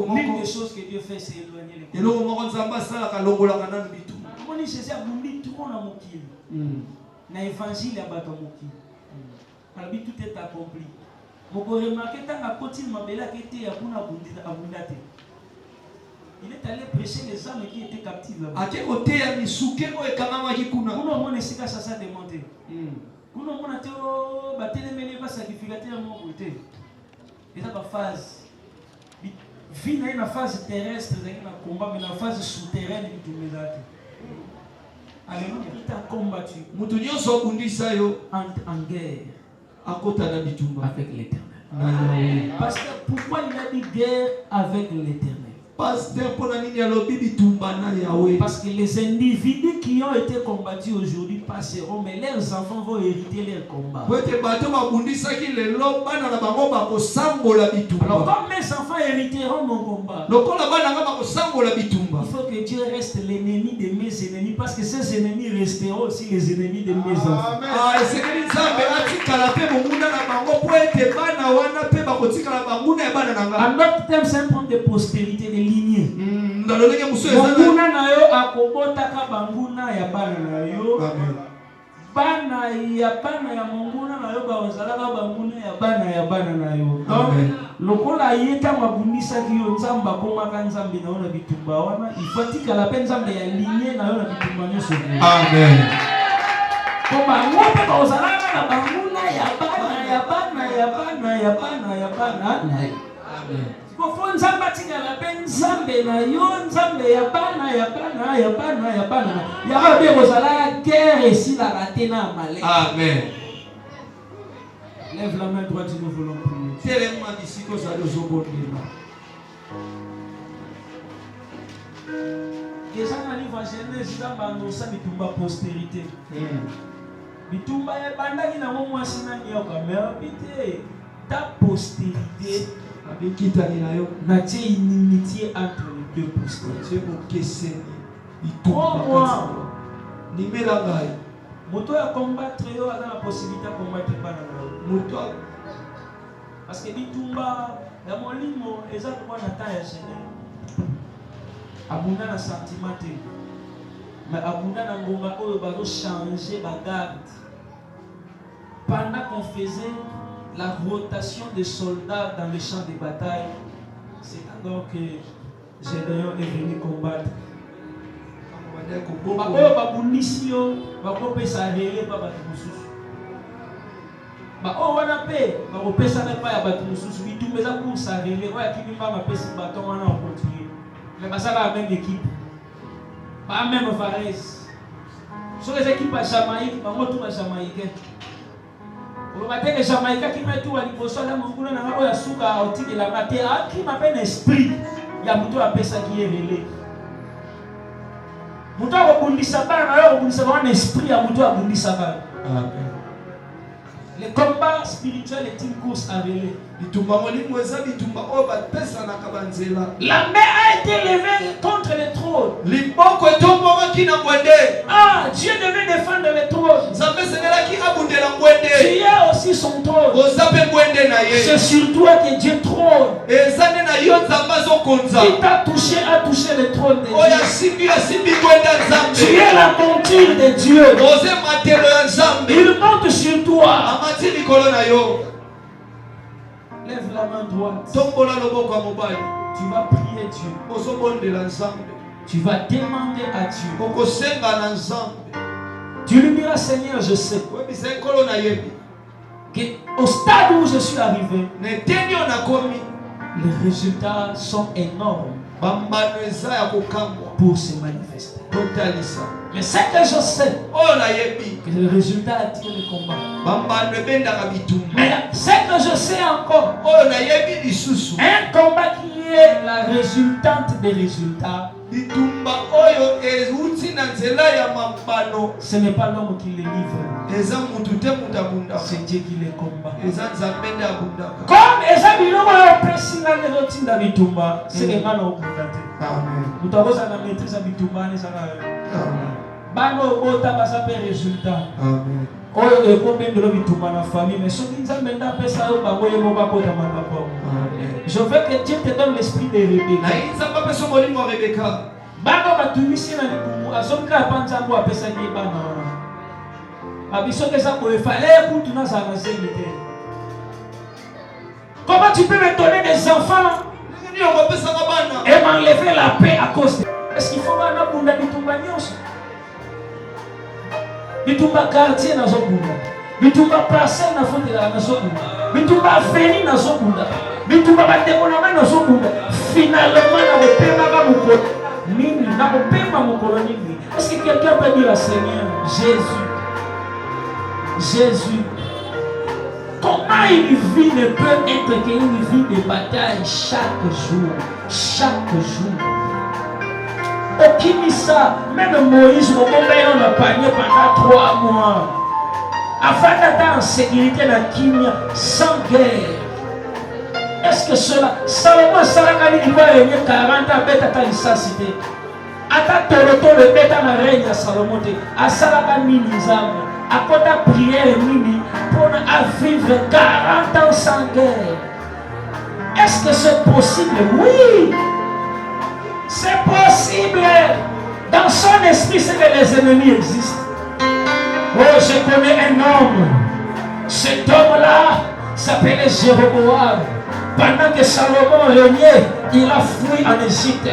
L'une des choses que Dieu fait c'est éloigner les moni c'est ça bumbi trop na mokili na évangile ya bato mokili alors tout est accompli. Il est allé prêcher les âmes qui étaient captives là-bas. Vie na une phase terrestre, na combat, mais la phase souterraine du Tumezate. Alléluia. Il t'a combattu. En guerre. Avec l'Éternel. Parce que pourquoi il a dit guerre avec l'Éternel? Parce que les individus qui ont été combattus aujourd'hui passeront, mais leurs enfants vont hériter leur combat. Alors comme mes enfants hériteront mon combat, il faut que Dieu reste l'ennemi de mes ennemis, parce que ces ennemis resteront aussi les ennemis de mes enfants. En d'autres termes, c'est un point de postérité, de lignée. Banguna na yo akobotaka banguna ya bana na yo. Bana ya bana ya monguna na yo bazalaka banguna ya bana na yo. Donc lokola yeta mabundisa ki yo nzamba komaka nzambe na ona bitumba wana ifatika la penzambe ya lignée na yo na bitumba nyoso. Amen. Koma ngope bazalaka na banguna ya bana na yo. Amen. Nzamba tika la nzambe na yo nzambe ya bana ya ba be bozala guerre ici la raté na malé. Amen. Lève la main droite si nous voulons prier. Tellement d'ici que ça nous obéira. Déjà dans livre Genèse nzamba annonça bitumba postérité. Bitumba ya banda kina mwa sina nyoka mais bité ta postérité. Avec qui t'as dit là, il y a une inimitié entre les deux postérités. Moto ya combattre yo a la possibilité de combattre pas. Parce que bitumba ya molimo eza kwa na ta ya Genèse. Abunda na sentiment te. Mais abunda na ngonga oyo bazo changer ba garde. Pendant qu'on faisait la rotation des soldats dans les champs de bataille, c'est alors que Gédéon est venu combattre. Mais ça la même équipe, pas même Varese. Sur les équipes à Jamaïque, pas moi tout à Jamaïcain. Au matin, les Jamaïcains qui mettent tout à l'impossible, là, mon boulot n'a pas eu souka au titre de la matière, qui m'appelle esprit. Il y a beaucoup appelé ça qui est relé. Moutou a bondi sabana, on a un esprit à Moutou a bondi sabana. Le combat spirituel est une course à relais. La main a été levée contre le trône. Ah, Dieu devait défendre le trône. Tu es aussi son trône. C'est sur toi que Dieu trône. Qui t'a touché a touché le trône de Dieu. oyo asimbi kwenda Tu Nzambe es la monture de Dieu. oze matelo ya Nzambe Il monte sur toi. amati likolo na yo. Lève la main droite. Tombola loboko ya mobali Tu vas prier Dieu. ozobondela Nzambe Tu vas demander à Dieu. okosenga na Nzambe Tu lui diras, Seigneur, je sais oyebisa ekolo na yebi qu'au stade où je suis arrivé, na eteni oyo nakomi les résultats sont énormes bambano eza ya kokangwa pour se manifester. totalisa Mais ce que je sais, oyo nayebi que le résultat attire le combat. bambano ebendaka bitumba Mais ce que je sais encore, oyo nayebi lisusu un combat qui est la résultante des résultats, bitumba oyo euti na nzela ya mambano ce n'est pas l'homme qui les livre, eza mutu te mutu abundaka c'est Dieu qui les combat. eza Nzambe nde abundaka. Comme eza biloko oyo opesi nga nde ezotinda bitumba, seke nga na okunda te. Amen. Moto akozala na maîtrise ya bitumba wana ezaka Amen. bana obota baza mpe résultat Amen. oyo ekobendelo bitumba na famille. Mais soki Nzambe nde apesa yo bango ye moko akota makambo. Je veux que Dieu te donne l'esprit de Rebecca. Na Nzambe apesa molimo ya Rebeka Bana batumisi na libumu azokika pa Nzambe apesaki ye bana wana abisoki eza koefale kutu nazala na zemi te. Comment tu peux me donner des enfants et m'enlever la paix à cause de... Est-ce qu'il faut bana bunda bitumba nyonso? Bitumba quartier nazo bunda, bitumba parcelle na fondela nazo bunda, bitumba aveni nazo bunda, bitumba badémonama nazo bunda. Finalement na kopema mukolo nini, na kopema mukolo nini? Est-ce que quelqu'un peut dire à Seigneur Jésus, Jésus, comment une vie ne peut être qu'une vie de bataille chaque jour, chaque jour? Okimisa, même Moïse, on a panier pendant 3 mois. Afin d'être en sécurité dans Kimia, sans guerre. Est-ce que cela, Salomon, Salakani, il va régner 40 ans, bête à l'issacité. Ata Toroto, le bête à la reine de Salomon, à Salakani, Nizam, à côté prière, Mimi, pour vivre 40 ans sans guerre. Est-ce que c'est possible? Oui! C'est possible. Dans son esprit, c'est que les ennemis existent. Oh, je connais un homme. Cet homme-là s'appelait Jéroboam. Pendant que Salomon régnait, il a fui en Égypte.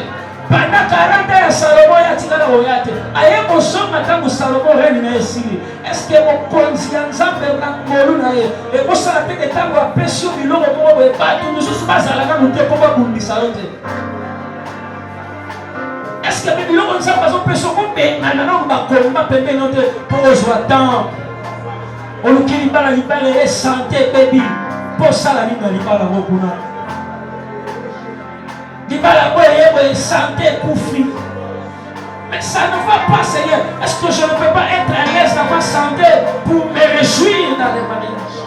Pendant 40 ans, Salomon a tiré la royauté. Aïe, mon son, quand Salomon règne dans Syrie, est-ce que mon conscience est morue? Et vous savez que quand vous avez péché, vous avez pas tout. Nous sommes pas à la gamme, nous ne pouvons pas vous dire ça. Est-ce que les gens ne savent pas qu'on peut se couper? On va payer notre pause à temps. On nous dit que santé, baby. Pour ça, la vie n'a pas la recours. Il va la santé pour fille. Mais ça ne va pas, Seigneur. Est-ce que je ne peux pas être à l'aise dans ma santé pour me réjouir dans les mariages?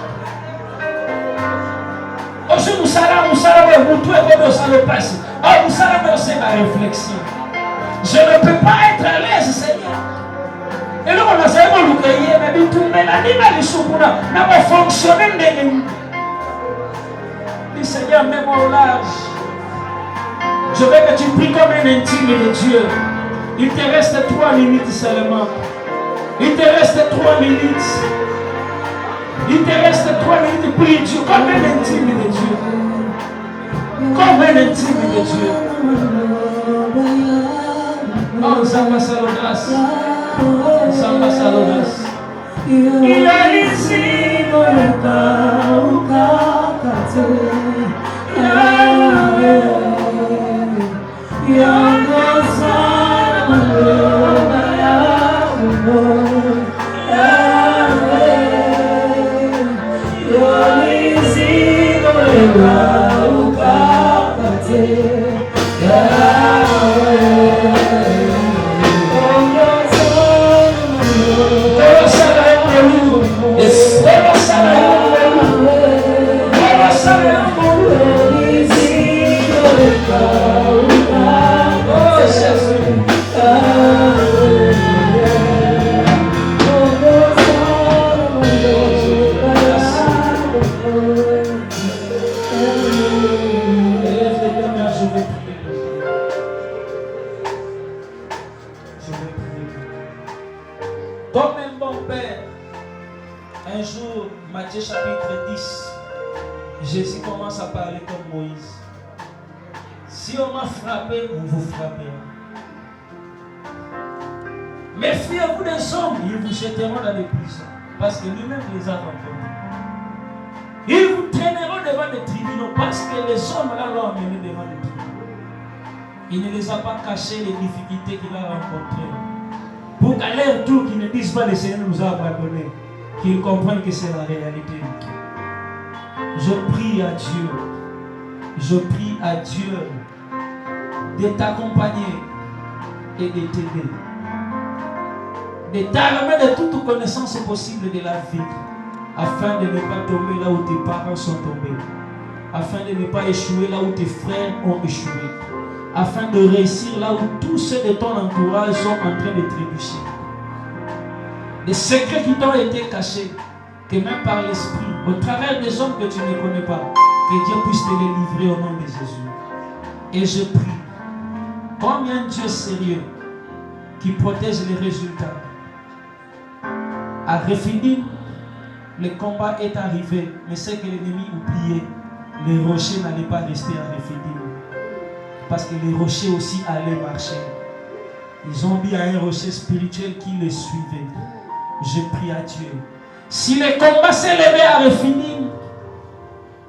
Aujourd'hui, nous savons, vous trouvez comme ça le passe. Oh, vous savez, c'est ma réflexion. Je ne peux pas être à l'aise, Seigneur. Et là, on a fait un peu mais tout le monde n'a fonctionné. Le Seigneur, même au large. Je veux que tu pries comme un intime de Dieu. Il te reste 3 minutes seulement. Il te reste 3 minutes. Il te reste 3 minutes. Prie Dieu comme un intime de Dieu. Comme un intime de Dieu. Oh, Zamba Salodas. Zamba Salodas. Il a ici mon Jésus commence à parler comme Moïse. Si on m'a frappé, on vous frappera. Méfiez-vous des hommes, ils vous jetteront dans les prisons. Parce que lui-même les a rencontrés. Ils vous traîneront devant les tribunaux parce que les hommes là l'ont amené devant les tribunaux. Il ne les a pas cachés les difficultés qu'il a rencontrées. Pour qu'à leur tour, qu'ils ne disent pas le Seigneur nous a abandonnés. Qu'ils comprennent que c'est la réalité. Je prie à Dieu. Je prie à Dieu de t'accompagner et de t'aider. De t'armer de toute connaissance possible de la vie, afin de ne pas tomber là où tes parents sont tombés, afin de ne pas échouer là où tes frères ont échoué, afin de réussir là où tous ceux de ton entourage sont en train de trébucher. Des secrets qui t'ont été cachés, que même par l'esprit, au travers des hommes que tu ne connais pas, que Dieu puisse te les livrer au nom de Jésus. Et je prie, comme un Dieu sérieux qui protège les résultats. À Rephidim, le combat est arrivé, mais c'est que l'ennemi oubliait. Les rochers n'allaient pas rester à Rephidim, parce que les rochers aussi allaient marcher. Ils ont mis à un rocher spirituel qui les suivait. Je prie à Dieu. Si le combat s'est levé à Rephidim,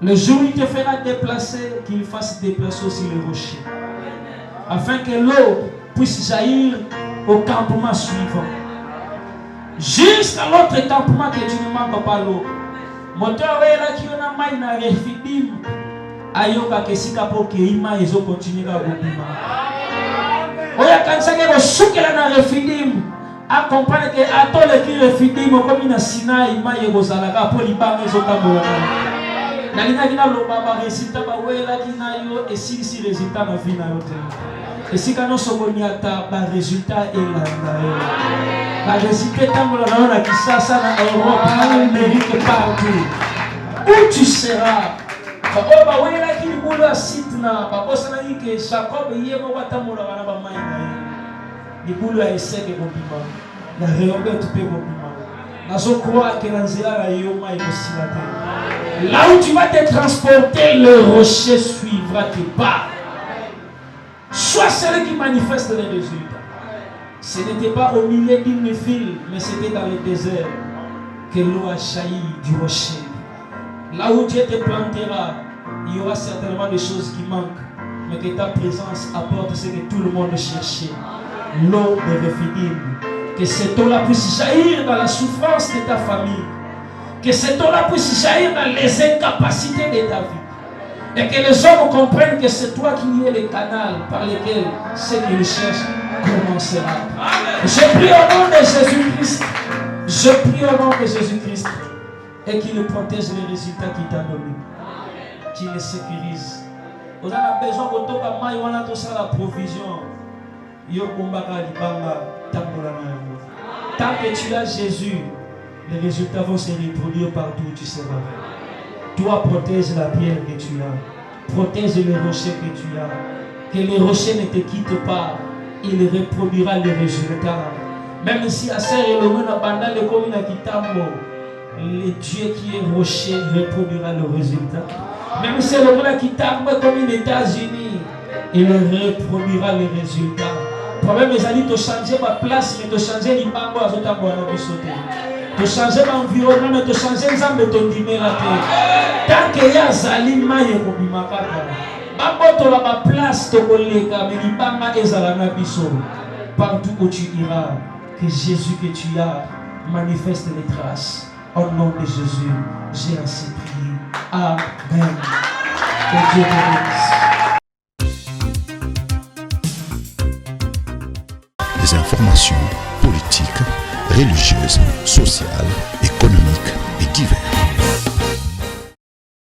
le jour où il te fera déplacer, qu'il fasse déplacer aussi les rochers, afin que l'eau puisse jaillir au campement suivant. Jusqu'à l'autre campement que tu ne manques pas l'eau. Moteur est là qui a maï na Rephidim. Ayoka kesika pour que ima ezo continue à bobima. Oya kansa ke bo sukela na Rephidim. Accompagne que atole ki Rephidim comme na Sinaï ima yego zalaka pour libanga ezo tambola. Na lina kina loba ba résultat ba wela kina yo et si résultat na vie na yo te. Et si quand sokoni ata ba résultat est là na la résultat tambola na Kinshasa na Europe na Amérique partout. Où tu seras? Oh ba wela kini bolo sitna ba bosana yike Jacob yemo batambola bana ba mai na. Ni bolo ya eseke bobima. Na réobé tu peux bobima. Na so croire que na nzela la yo mai kosilate. Là où tu vas te transporter, le rocher suivra tes pas. Sois celui qui manifeste les résultats. Ce n'était pas au milieu d'une ville, mais c'était dans le désert que l'eau a jailli du rocher. Là où Dieu te plantera, il y aura certainement des choses qui manquent, mais que ta présence apporte ce que tout le monde cherchait. L'eau de Rephidim. Que cette eau-là puisse jaillir dans la souffrance de ta famille. Que cette eau-là puisse jaillir dans les incapacités de ta vie. Et que les hommes comprennent que c'est toi qui es le canal par lequel ce qu'ils cherchent commencera. Je prie au nom de Jésus-Christ. Je prie au nom de Jésus-Christ. Et qu'il protège les résultats qu'il t'a donnés. Qu'il les sécurise. On a besoin de toi, on a tout ça la provision. Tant que tu as Jésus, les résultats vont se reproduire partout où tu seras. Toi, protège la pierre que tu as. Protège les rochers que tu as. Que les rochers ne te quittent pas. Il reproduira les résultats. Même si à serre et le monde abandonne les communes à Kitambo, le Dieu qui est rocher reproduira le résultat. Même si le monde à Kitambo comme les États-Unis, il reproduira les résultats. Le problème est d'aller te changer ma place, mais te changer l'imbango à Zotambo à la sauter. De changer l'environnement, mais de changer les âmes de ton dîner la terre. Tant qu'il y a Zalima et Kobimakaka, Baboto la ma place de Koleka, mais l'Ibama et Zalana Bisso. Partout où tu iras, que Jésus que tu as manifeste les traces. Au nom de Jésus, j'ai ainsi prié. Amen. Que Dieu te bénisse. Des informations politiques, religieuses, sociales, économiques et diverses.